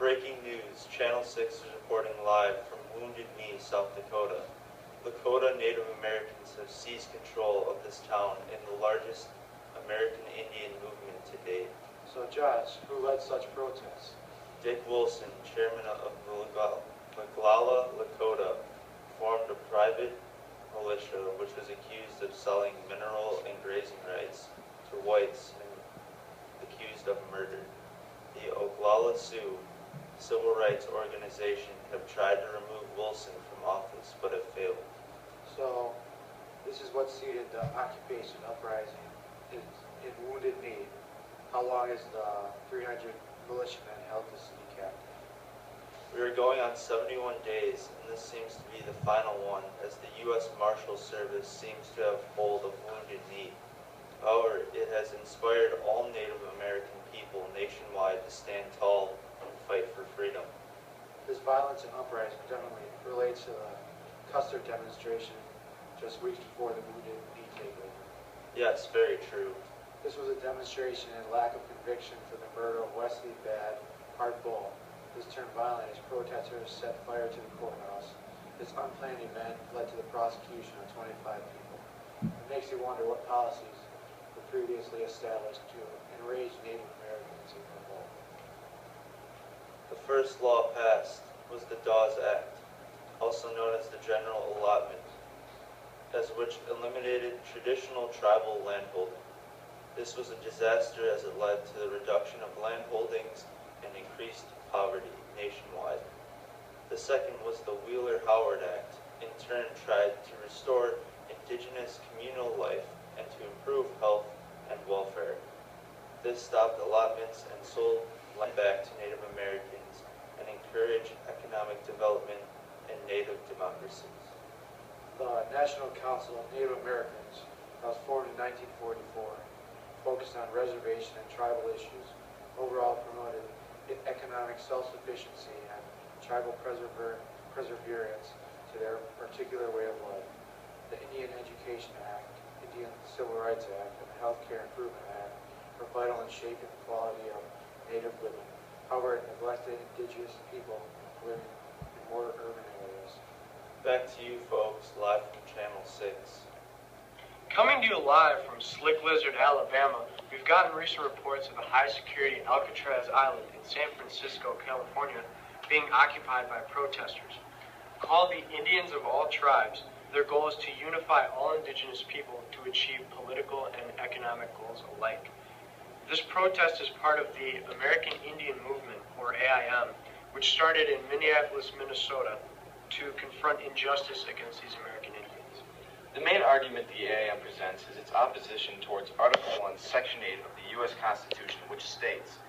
breaking news, Channel 6 is reporting live from Wounded Knee, South Dakota. Lakota Native Americans have seized control of this town in the largest American Indian movement to date. So Josh, who led such protests? Dick Wilson, chairman of the Oglala Lakota, formed a private militia which was accused of selling mineral and grazing rights to whites and accused of murder. The Oglala Sioux civil rights organization have tried to remove Wilson from office but have failed. So this is what seeded the occupation uprising in Wounded Knee. How long has the 300 militiamen held the city captive? We are going on 71 days, and this seems to be the final one, as the U.S. Marshal Service seems to have hold of Wounded Knee. However, it has inspired all Native American people nationwide to stand tall and fight for freedom. This violence and uprising definitely relates to the Custer demonstration just weeks before the Wounded Knee takeover. Yes, very true. This was a demonstration and lack of conviction for the murder of Wesley Bad, Hart Bull. This turned violent as protesters set fire to the courthouse. This unplanned event led to the prosecution of 25 people. It makes you wonder what policies were previously established to enrage Native Americans in revolt. The first law passed was the Dawes Act, also known as the General Allotment, as which eliminated traditional tribal landholding. This was a disaster as it led to the reduction of land holdings and increased poverty nationwide. The second was the Wheeler-Howard Act, in turn tried to restore Indigenous communal life and to improve health and welfare. This stopped allotments and sold land back to Native Americans and encouraged economic development and Native democracies. The National Council of Native Americans that was formed in 1944. Focused on reservation and tribal issues, overall promoted economic self-sufficiency and tribal perseverance to their particular way of life. The Indian Education Act, Indian Civil Rights Act, and the Healthcare Improvement Act were vital in shaping the quality of Native living. However, it neglected Indigenous people living in more urban areas. Back to you folks, live from Channel 6. Coming to you live from Slick Lizard, Alabama, we've gotten recent reports of the high-security Alcatraz Island in San Francisco, California, being occupied by protesters. Called the Indians of all tribes, their goal is to unify all Indigenous people to achieve political and economic goals alike. This protest is part of the American Indian Movement, or AIM, which started in Minneapolis, Minnesota, to confront injustice against these American Indians. The main argument the AIM presents is its opposition towards Article 1, Section 8 of the U.S. Constitution, which states,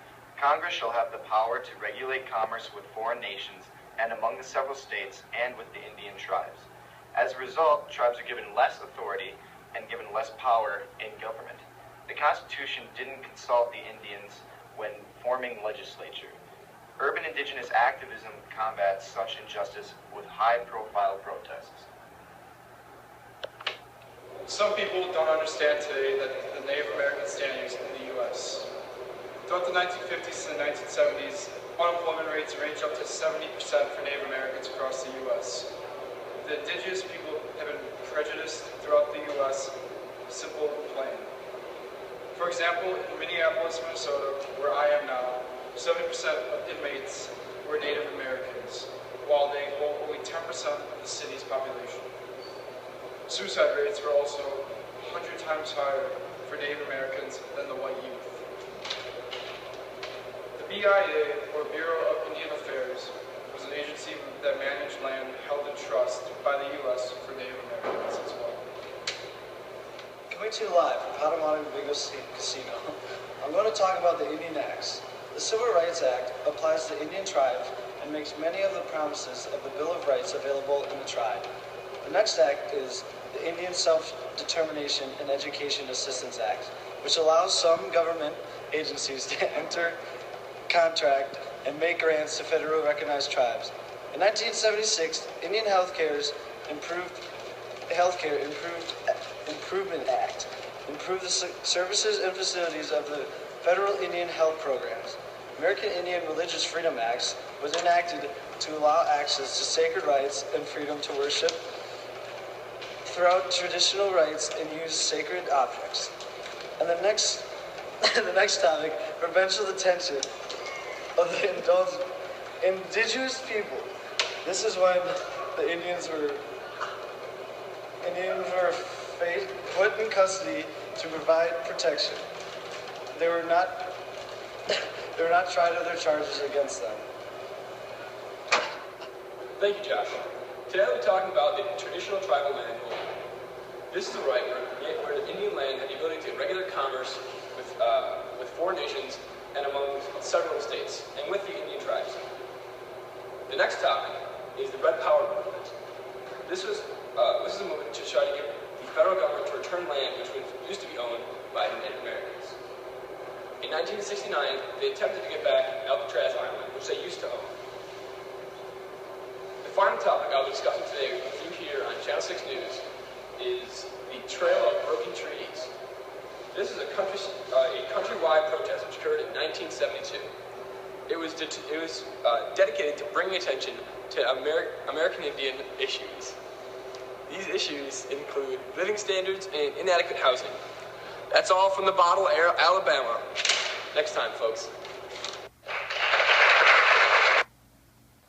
Congress shall have the power to regulate commerce with foreign nations and among the several states and with the Indian tribes. As a result, tribes are given less authority and given less power in government. The Constitution didn't consult the Indians when forming legislature. Urban Indigenous activism combats such injustice with high-profile protests. Some people don't understand today that the Native American standings in the U.S. Throughout the 1950s and the 1970s, unemployment rates ranged up to 70% for Native Americans across the U.S. The Indigenous people have been prejudiced throughout the U.S., simple and plain. For example, in Minneapolis, Minnesota, where I am now, 70% of inmates were Native Americans, while they hold only 10% of the city's population. Suicide rates were also 100 times higher for Native Americans than the white youth. The BIA, or Bureau of Indian Affairs, was an agency that managed land held in trust by the U.S. for Native Americans as well. Coming to you live from Potawatomi Bingo Casino, I'm going to talk about the Indian Acts. The Civil Rights Act applies to Indian tribes and makes many of the promises of the Bill of Rights available in the tribe. The next act is the Indian Self-Determination and Education Assistance Act, which allows some government agencies to enter, contract, and make grants to federally recognized tribes. In 1976, Indian Improvement Act improved the services and facilities of the federal Indian health programs. American Indian Religious Freedom Acts was enacted to allow access to sacred rights and freedom to worship throughout traditional rites and use sacred objects. And the next topic, prevention of the tension of the indigenous people. This is when the Indians were put in custody to provide protection. They were not tried of their charges against them. Thank you, Josh. Today we'll be talking about the traditional tribal land holding. This is a right where the Indian land had the ability to regular commerce with foreign nations and among several states, and with the Indian tribes. The next topic is the Red Power movement. This is a movement to try to get the federal government to return land which used to be owned by the Native Americans. In 1969, they attempted to get back Alcatraz Island, which they used to own. The final topic I'll be discussing today with you here on Channel 6 News is the Trail of Broken Treaties. This is a countrywide protest which occurred in 1972. It was dedicated to bringing attention to American Indian issues. These issues include living standards and inadequate housing. That's all from the bottle, Alabama. Next time, folks.